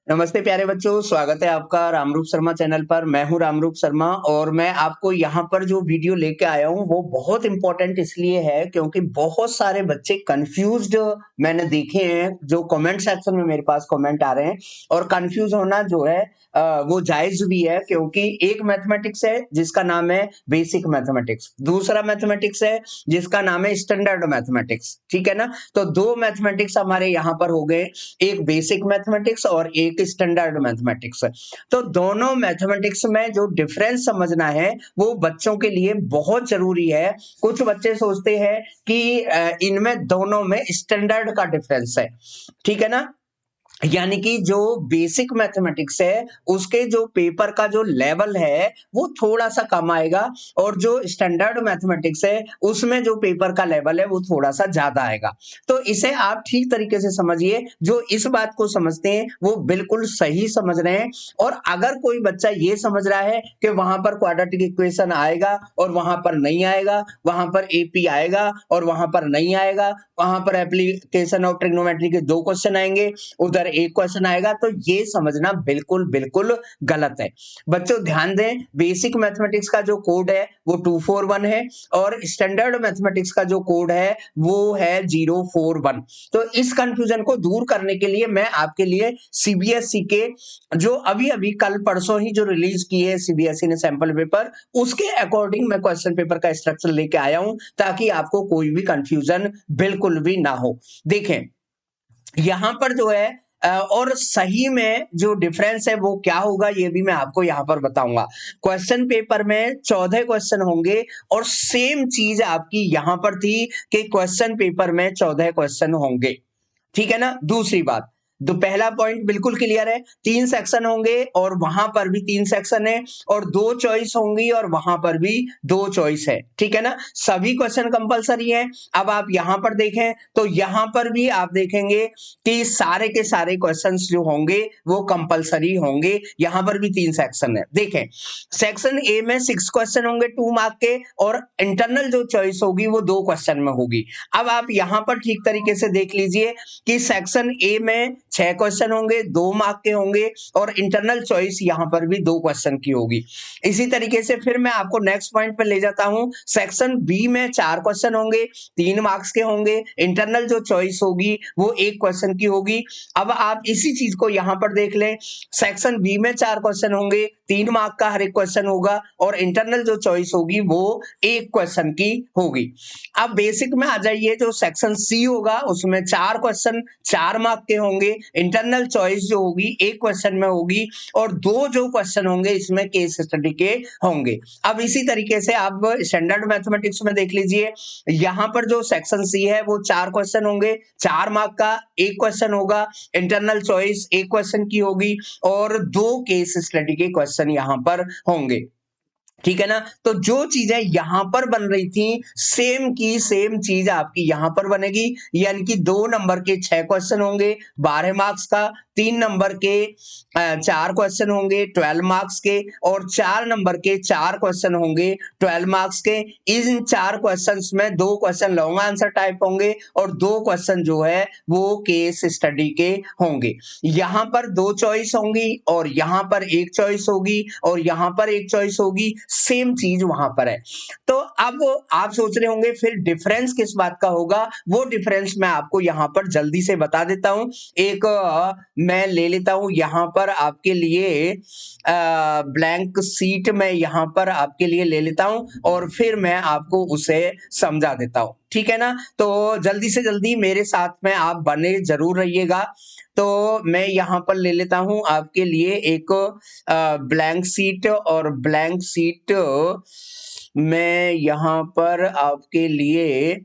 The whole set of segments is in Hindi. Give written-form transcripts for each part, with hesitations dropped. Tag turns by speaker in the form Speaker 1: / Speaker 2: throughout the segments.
Speaker 1: नमस्ते प्यारे बच्चों, स्वागत है आपका रामरूप शर्मा चैनल पर। मैं हूं रामरूप शर्मा और मैं आपको यहाँ पर जो वीडियो लेके आया हूँ वो बहुत इंपॉर्टेंट इसलिए है क्योंकि बहुत सारे बच्चे कंफ्यूज्ड मैंने देखे हैं। जो कमेंट सेक्शन में मेरे पास कमेंट आ रहे हैं और कंफ्यूज होना जो है वो जायज भी है क्योंकि एक मैथमेटिक्स है जिसका नाम है बेसिक मैथमेटिक्स, दूसरा मैथमेटिक्स है जिसका नाम है स्टैंडर्ड मैथमेटिक्स। ठीक है ना। तो दो मैथमेटिक्स हमारे यहाँ पर हो गए, एक बेसिक मैथमेटिक्स और एक स्टैंडर्ड मैथमेटिक्स। तो दोनों मैथमेटिक्स में जो डिफरेंस समझना है वो बच्चों के लिए बहुत जरूरी है। कुछ बच्चे सोचते हैं कि इनमें दोनों में स्टैंडर्ड का डिफरेंस है। ठीक है ना। यानी कि जो बेसिक मैथमेटिक्स है उसके जो पेपर का जो लेवल है वो थोड़ा सा कम आएगा और जो स्टैंडर्ड मैथमेटिक्स है उसमें जो पेपर का लेवल है वो थोड़ा सा ज्यादा आएगा। तो इसे आप ठीक तरीके से समझिए। जो इस बात को समझते हैं वो बिल्कुल सही समझ रहे हैं। और अगर कोई बच्चा ये समझ रहा है कि वहां पर क्वाड्रेटिक इक्वेशन आएगा और वहां पर नहीं आएगा, वहां पर एपी आएगा और वहां पर नहीं आएगा, वहां पर एप्लीकेशन ऑफ ट्रिग्नोमेट्री के 2 क्वेश्चन आएंगे, उधर एक क्वेश्चन आएगा, तो ये समझना बिल्कुल बिल्कुल गलत है। बच्चों ध्यान दें, बेसिक मैथमेटिक्स का जो कोड है वो 241 है और स्टैंडर्ड मैथमेटिक्स का जो कोड है वो है 041। तो इस कंफ्यूजन को दूर करने के लिए मैं आपके लिए सीबीएसई के जो अभी अभी कल परसों ही जो रिलीज किए है सीबीएसई ने सैंपल पेपर, उसके अकॉर्डिंग मैं क्वेश्चन पेपर का स्ट्रक्चर लेके आया हूं ताकि आपको कोई भी कंफ्यूजन बिल्कुल भी ना हो। देखें यहां पर जो है और सही में जो डिफरेंस है वो क्या होगा ये भी मैं आपको यहां पर बताऊंगा। क्वेश्चन पेपर में 14 क्वेश्चन होंगे और सेम चीज आपकी यहां पर थी कि क्वेश्चन पेपर में 14 क्वेश्चन होंगे। ठीक है ना। दूसरी बात, तो पहला पॉइंट बिल्कुल क्लियर है, 3 सेक्शन होंगे और वहां पर भी 3 सेक्शन है और 2 चॉइस होंगी और वहां पर भी 2 चॉइस है। ठीक है ना। सभी क्वेश्चन कंपलसरी है। अब आप यहां पर देखें तो यहां पर भी आप देखेंगे कि सारे के सारे क्वेश्चंस जो होंगे वो कंपलसरी होंगे। यहां पर भी 3 सेक्शन है। देखें सेक्शन ए में 6 क्वेश्चन होंगे 2 मार्क के और इंटरनल जो चॉइस होगी वो 2 क्वेश्चन में होगी। अब आप यहां पर ठीक तरीके से देख लीजिए कि सेक्शन ए में 6 क्वेश्चन होंगे, 2 मार्क के होंगे और इंटरनल चॉइस यहां पर भी 2 क्वेश्चन की होगी। इसी तरीके से फिर मैं आपको नेक्स्ट पॉइंट पर ले जाता हूं। सेक्शन बी में 4 क्वेश्चन होंगे, 3 मार्क्स के होंगे, इंटरनल जो चॉइस होगी वो 1 क्वेश्चन की होगी। अब आप इसी चीज को यहां पर देख लें, सेक्शन बी में 4 क्वेश्चन होंगे, 3 मार्क का हर एक क्वेश्चन होगा और इंटरनल जो चॉइस होगी वो 1 क्वेश्चन की होगी। अब बेसिक में आ जाइए, जो सेक्शन सी होगा उसमें 4 क्वेश्चन 4 मार्क के होंगे, इंटरनल चॉइस जो होगी 1 क्वेश्चन में होगी और 2 जो क्वेश्चन होंगे इसमें केस स्टडी के होंगे। अब इसी तरीके से आप स्टैंडर्ड मैथमेटिक्स में देख लीजिए, यहां पर जो सेक्शन सी है वो 4 क्वेश्चन होंगे, 4 मार्क का 1 क्वेश्चन होगा, इंटरनल चॉइस 1 क्वेश्चन की होगी और 2 केस स्टडी के क्वेश्चन यहां पर होंगे। ठीक है ना। तो जो चीजें यहां पर बन रही थी सेम की सेम चीज आपकी यहां पर बनेगी। यानी कि 2 नंबर के 6 क्वेश्चन होंगे 12 मार्क्स का, 3 नंबर के 4 क्वेश्चन होंगे 12 मार्क्स के और 4 नंबर के 4 क्वेश्चन होंगे 12 मार्क्स के। इन 4 क्वेश्चंस में 2 क्वेश्चन लॉन्ग आंसर टाइप होंगे और 2 क्वेश्चन जो है वो केस स्टडी के होंगे। यहां पर 2 चॉइस होंगी और यहां पर 1 चॉइस होगी और यहां पर 1 चॉइस होगी, सेम चीज वहां पर है। तो अब आप सोच रहे होंगे फिर डिफरेंस किस बात का होगा, वो डिफरेंस मैं आपको यहां पर जल्दी से बता देता हूं। एक मैं ले लेता हूं यहां पर आपके लिए ब्लैंक सीट में यहां पर आपके लिए ले लेता हूं और फिर मैं आपको उसे समझा देता हूं। ठीक है ना। तो जल्दी से जल्दी मेरे साथ में आप बने जरूर रहिएगा। तो मैं यहां पर ले लेता हूं आपके लिए एक ब्लैंक सीट और ब्लैंक सीट मैं यहां पर आपके लिए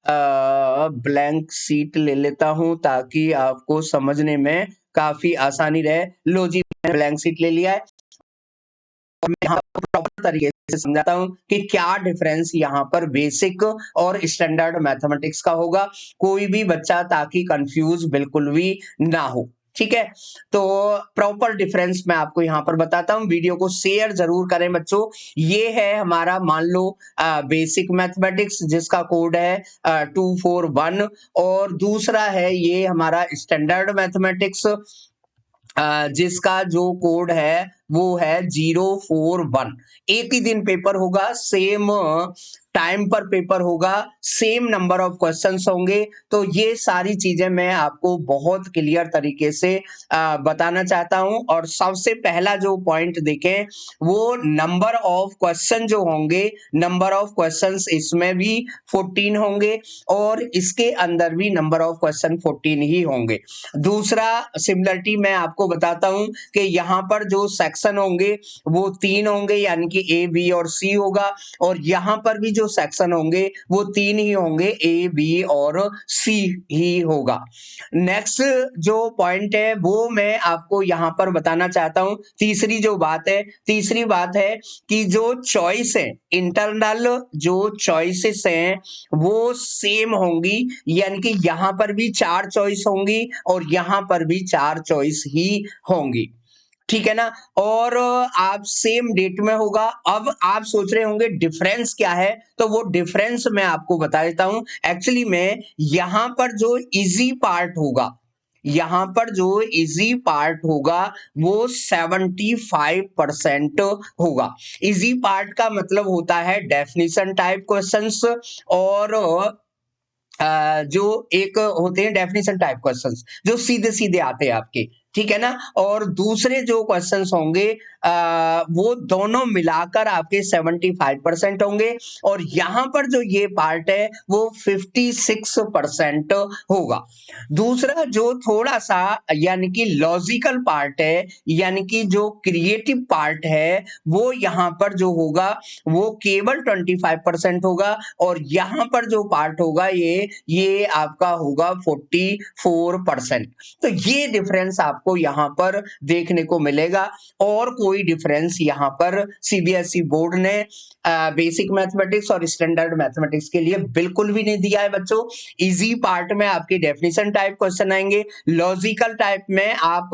Speaker 1: ब्लैंक सीट ले लेता हूं ताकि आपको समझने में काफी आसानी रहे। लो जी मैंने ब्लैंक सीट ले लिया है और मैं यहाँ पर प्रॉपर तरीके से समझाता हूं कि क्या डिफरेंस यहाँ पर बेसिक और स्टैंडर्ड मैथमेटिक्स का होगा, कोई भी बच्चा ताकि कंफ्यूज बिल्कुल भी ना हो। ठीक है। तो प्रॉपर डिफरेंस मैं आपको यहां पर बताता हूं। वीडियो को शेयर जरूर करें बच्चों। ये है हमारा मान लो बेसिक मैथमेटिक्स जिसका कोड है 241 और दूसरा है ये हमारा स्टैंडर्ड मैथमेटिक्स जिसका जो कोड है वो है 041। एक ही दिन पेपर होगा, सेम टाइम पर पेपर होगा, सेम नंबर ऑफ क्वेश्चंस होंगे। तो ये सारी चीजें मैं आपको बहुत क्लियर तरीके से बताना चाहता हूं। और सबसे पहला जो पॉइंट देखें वो नंबर ऑफ क्वेश्चन जो होंगे, नंबर ऑफ क्वेश्चंस इसमें भी 14 होंगे और इसके अंदर भी नंबर ऑफ क्वेश्चन 14 ही होंगे। दूसरा सिमिलरिटी मैं आपको बताता हूं कि यहाँ पर जो सेक्शन होंगे वो 3 होंगे, यानी कि ए, बी और सी होगा। और यहाँ पर भी जो सेक्शन होंगे वो 3 ही होंगे, ए, बी और सी ही होगा। नेक्स्ट जो पॉइंट है वो मैं आपको यहाँ पर बताना चाहता हूं। तीसरी बात है कि जो चॉइस है, इंटरनल जो चॉइसेस हैं वो सेम होंगी, यानी कि यहां पर भी 4 चॉइस होंगी और यहां पर भी 4 चॉइस ही होंगी। ठीक है ना। और आप सेम डेट में होगा। अब आप सोच रहे होंगे डिफरेंस क्या है, तो वो डिफरेंस मैं आपको बता देता हूं। एक्चुअली में यहां पर जो इजी पार्ट होगा, यहां पर जो इजी पार्ट होगा वो 75% होगा। इजी पार्ट का मतलब होता है डेफिनेशन टाइप क्वेश्चंस और जो एक होते हैं डेफिनेशन टाइप क्वेश्चंस जो सीधे सीधे आते हैं आपके, ठीक है ना। और दूसरे जो क्वेश्चंस होंगे वो दोनों मिलाकर आपके 75% होंगे और यहां पर जो ये पार्ट है वो 56% होगा। दूसरा जो थोड़ा सा यानी कि लॉजिकल पार्ट है, यानी कि जो क्रिएटिव पार्ट है, वो यहां पर जो होगा वो केवल 25% होगा और यहां पर जो पार्ट होगा ये आपका होगा 44%। तो ये डिफरेंस आपको यहां पर देखने को मिलेगा और कोई डिफरेंस यहां पर सीबीएसई बोर्ड ने बेसिक मैथमेटिक्स और स्टैंडर्ड मैथमेटिक्स के लिए बिल्कुल भी नहीं दिया है बच्चों। इजी पार्ट में आपके डेफिनेशन टाइप क्वेश्चन आएंगे, लॉजिकल टाइप में आप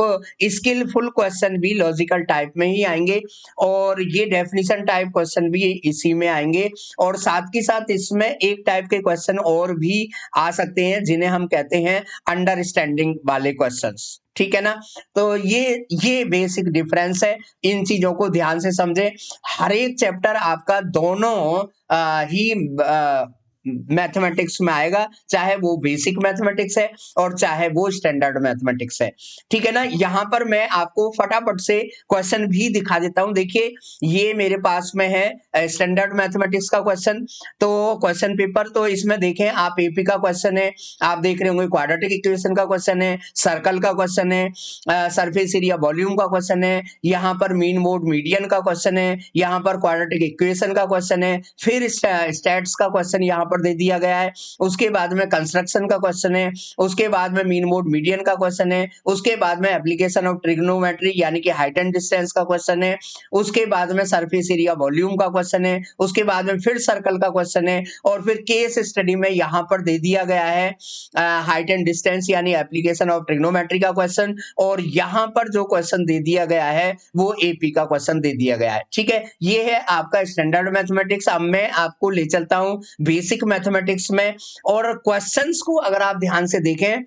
Speaker 1: स्किलफुल क्वेश्चन भी लॉजिकल टाइप में ही आएंगे और ये डेफिनेशन टाइप क्वेश्चन भी इसी में आएंगे। और साथ के साथ इसमें एक टाइप के क्वेश्चन और भी आ सकते हैं जिन्हें हम कहते हैं अंडरस्टैंडिंग वाले क्वेश्चंस, ठीक है ना। तो ये बेसिक डिफरेंस है, इन चीजों को ध्यान से समझें। हर एक चैप्टर आपका दोनों ही मैथमेटिक्स में आएगा, चाहे वो बेसिक मैथमेटिक्स है और चाहे वो स्टैंडर्ड मैथमेटिक्स है, ठीक है ना। यहां पर मैं आपको फटाफट से क्वेश्चन भी दिखा देता हूं। देखिए ये मेरे पास में है स्टैंडर्ड मैथमेटिक्स का क्वेश्चन, तो क्वेश्चन पेपर तो इसमें देखें आप, एपी का क्वेश्चन है, आप देख रहे होंगे क्वाड्रेटिक इक्वेशन का क्वेश्चन है, सर्कल का क्वेश्चन है, सरफेस एरिया वॉल्यूम का क्वेश्चन है, यहाँ पर मीन मोड मीडियन का क्वेश्चन है, यहाँ पर क्वाड्रेटिक इक्वेशन का क्वेश्चन है, फिर स्टैट्स का क्वेश्चन यहाँ पर दे दिया गया है, उसके बाद में कंस्ट्रक्शन का क्वेश्चन है, उसके बाद में मीन मोड मीडियन का क्वेश्चन है, उसके बाद में एप्लीकेशन ऑफ ट्रिग्नोमेट्री यानी कि हाइट एंड डिस्टेंस का क्वेश्चन है, उसके बाद में सरफेस एरिया वॉल्यूम का क्वेश्चन है, उसके बाद में फिर सर्कल का क्वेश्चन है और फिर केस स्टडी में यहाँ पर दे दिया गया है हाइट एंड डिस्टेंस यानी एप्लीकेशन ऑफ ट्रिग्नोमेट्री का क्वेश्चन और यहाँ पर जो क्वेश्चन दे दिया गया है वो एपी का क्वेश्चन दे दिया गया है, ठीक है। ये है आपका स्टैंडर्ड मैथमेटिक्स। अब मैं आपको ले चलता हूं बेसिक मैथमेटिक्स में और क्वेश्चंस को अगर आप ध्यान से देखें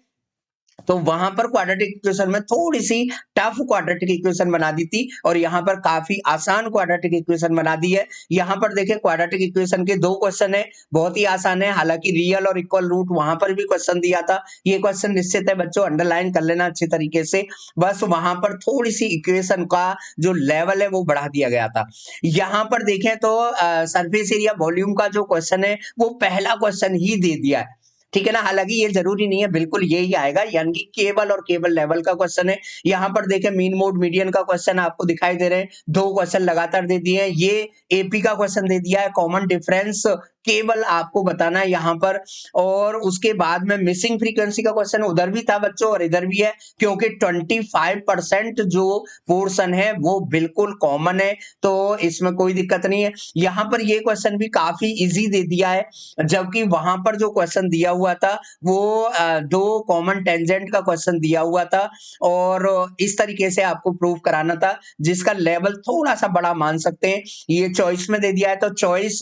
Speaker 1: तो वहां पर क्वाड्रेटिक इक्वेशन में थोड़ी सी टफ क्वाड्रेटिक इक्वेशन बना दी थी और यहाँ पर काफी आसान क्वाड्रेटिक इक्वेशन बना दी है। यहाँ पर देखिए क्वाड्रेटिक इक्वेशन के 2 क्वेश्चन है, बहुत ही आसान है, हालांकि रियल और इक्वल रूट वहां पर भी क्वेश्चन दिया था। ये क्वेश्चन निश्चित है बच्चों, अंडरलाइन कर लेना अच्छे तरीके से, बस वहां पर थोड़ी सी इक्वेशन का जो लेवल है वो बढ़ा दिया गया था। यहाँ पर देखें तो सरफेस एरिया वॉल्यूम का जो क्वेश्चन है वो पहला क्वेश्चन ही दे दिया है, ठीक है ना। हालांकि ये जरूरी नहीं है बिल्कुल यही आएगा, यानी कि केवल और केवल लेवल का क्वेश्चन है। यहाँ पर देखें मीन मोड मीडियन का क्वेश्चन आपको दिखाई दे रहे हैं, 2 क्वेश्चन लगातार दे दिए हैं। ये एपी का क्वेश्चन दे दिया है, कॉमन डिफरेंस केवल आपको बताना है यहाँ पर। और उसके बाद में मिसिंग फ्रीक्वेंसी का क्वेश्चन उधर भी था बच्चों और इधर भी है, क्योंकि 25% जो पोर्शन है वो बिल्कुल कॉमन है, तो इसमें कोई दिक्कत नहीं है। यहाँ पर ये क्वेश्चन भी काफी इजी दे दिया है, जबकि वहां पर जो क्वेश्चन दिया हुआ था वो 2 कॉमन टेंजेंट का क्वेश्चन दिया हुआ था और इस तरीके से आपको प्रूव कराना था, जिसका लेवल थोड़ा सा बड़ा मान सकते हैं। ये चॉइस में दे दिया है, तो चॉइस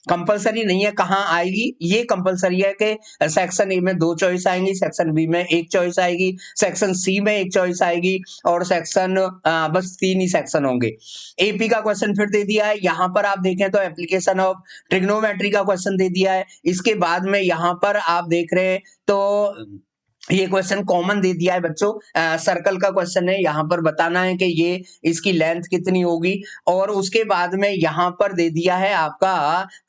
Speaker 1: कंपलसरी कंपलसरी नहीं है, कहाँ आएगी ये कंपलसरी है कि सेक्शन ए में 2 चॉइस आएंगी, सेक्शन बी में 1 चॉइस आएगी, सेक्शन सी में 1 चॉइस आएगी और सेक्शन बस 3 ही सेक्शन होंगे। एपी का क्वेश्चन फिर दे दिया है, यहाँ पर आप देखें तो एप्लीकेशन ऑफ ट्रिग्नोमेट्री का क्वेश्चन दे दिया है। इसके बाद में यहाँ पर आप देख रहे हैं तो ये क्वेश्चन कॉमन दे दिया है बच्चों, सर्कल का क्वेश्चन है, यहाँ पर बताना है कि ये इसकी लेंथ कितनी होगी। और उसके बाद में यहाँ पर दे दिया है आपका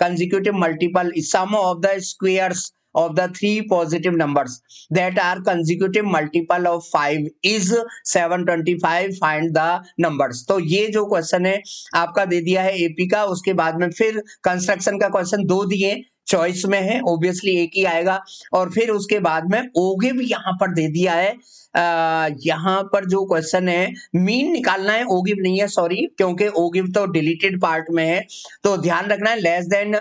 Speaker 1: consecutive multiple sum of the squares of the 3 positive numbers that are consecutive multiple of 5 is 725, find the numbers। तो ये जो क्वेश्चन है आपका दे दिया है एपी का। उसके बाद में फिर कंस्ट्रक्शन का क्वेश्चन 2 दिए, चॉइस में है, ऑब्वियसली एक ही आएगा। और फिर उसके बाद में ओगिव यहाँ पर दे दिया है, यहाँ पर जो क्वेश्चन है मीन निकालना है, ओगिव नहीं है, सॉरी, क्योंकि ओगिव तो डिलीटेड पार्ट में है। तो ध्यान रखना है लेस देन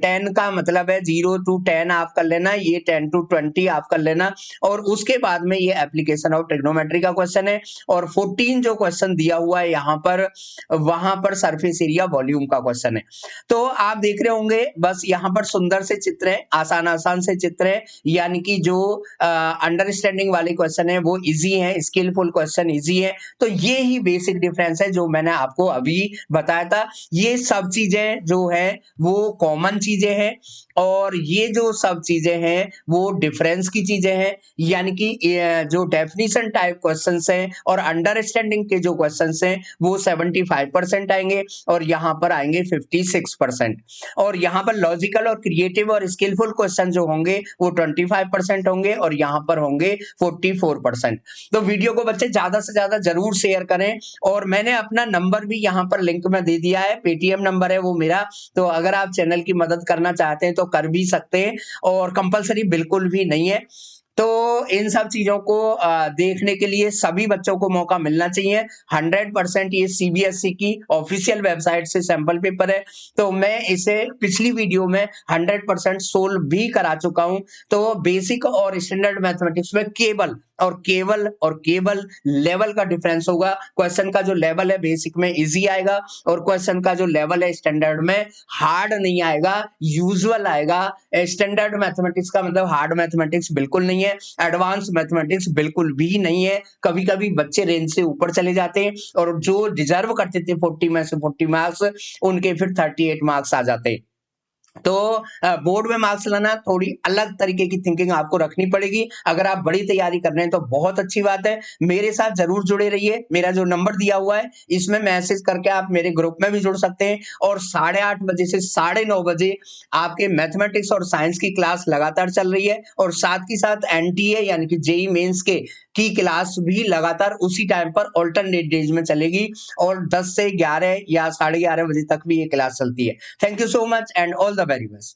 Speaker 1: 10 का मतलब है 0 to 10 आप कर लेना, ये 10 to 20 आप कर लेना। और उसके बाद में ये एप्लीकेशन ऑफ ट्रिग्नोमेट्री का क्वेश्चन है। और 14 जो क्वेश्चन दिया हुआ है यहाँ पर, वहां पर सरफेस एरिया वॉल्यूम का क्वेश्चन है। तो आप देख रहे होंगे बस यहाँ पर सुंदर से चित्र है, आसान आसान से चित्र है, यानी कि जो अंडरस्टैंडिंग वाले क्वेश्चन है वो इजी है, स्किलफुल क्वेश्चन इजी है। तो ये ही बेसिक डिफरेंस है जो मैंने आपको अभी बताया था। ये सब चीजें जो है वो कॉमन चीजें हैं और ये जो सब चीजें हैं वो डिफरेंस की चीजें हैं, यानी कि जो डेफिनेशन टाइप क्वेश्चंस हैं और अंडरस्टैंडिंग के जो क्वेश्चंस हैं वो 75% आएंगे और यहाँ पर आएंगे 56%। और यहाँ पर लॉजिकल और क्रिएटिव और स्किलफुल क्वेश्चन जो होंगे वो 25% होंगे और यहाँ पर होंगे 44%। तो वीडियो को बच्चे ज्यादा से ज्यादा जरूर शेयर करें। और मैंने अपना नंबर भी यहाँ पर लिंक में दे दिया है, पेटीएम नंबर है वो मेरा, तो अगर आप चैनल की मदद करना चाहते हैं तो कर भी सकते हैं और कंपलसरी बिल्कुल भी नहीं है। तो इन सब चीजों को देखने के लिए सभी बच्चों को मौका मिलना चाहिए। 100% ये सीबीएसई की ऑफिशियल वेबसाइट से सैंपल पेपर है, तो मैं इसे पिछली वीडियो में 100% सोल्व भी करा चुका हूं। तो बेसिक और स्टैंडर्ड मैथमेटिक्स में केवल लेवल का डिफरेंस होगा। क्वेश्चन का जो लेवल है बेसिक में इजी आएगा और क्वेश्चन का जो लेवल है स्टैंडर्ड में हार्ड नहीं आएगा, यूजुअल आएगा। स्टैंडर्ड मैथमेटिक्स का मतलब हार्ड मैथमेटिक्स बिल्कुल नहीं है, एडवांस मैथमेटिक्स बिल्कुल भी नहीं है। कभी कभी बच्चे रेंज से ऊपर चले जाते हैं और जो डिजर्व करते थे 40 में से 40 मार्क्स, उनके फिर 38 मार्क्स आ जाते हैं। तो बोर्ड में मार्क्स लाना थोड़ी अलग तरीके की थिंकिंग आपको रखनी पड़ेगी। अगर आप बड़ी तैयारी कर रहे हैं तो बहुत अच्छी बात है, मेरे साथ जरूर जुड़े रहिए। मेरा जो नंबर दिया हुआ है इसमें मैसेज करके आप मेरे ग्रुप में भी जुड़ सकते हैं। और 8:30 बजे से 9:30 बजे आपके मैथमेटिक्स और साइंस की क्लास लगातार चल रही है और साथ ही साथ एनटीए यानी कि जेई मेंस के की क्लास भी लगातार उसी टाइम पर ऑल्टरनेट डेज में चलेगी और 10 से 11 या 11:30 बजे तक भी ये क्लास चलती है। Thank you so much and all the very best।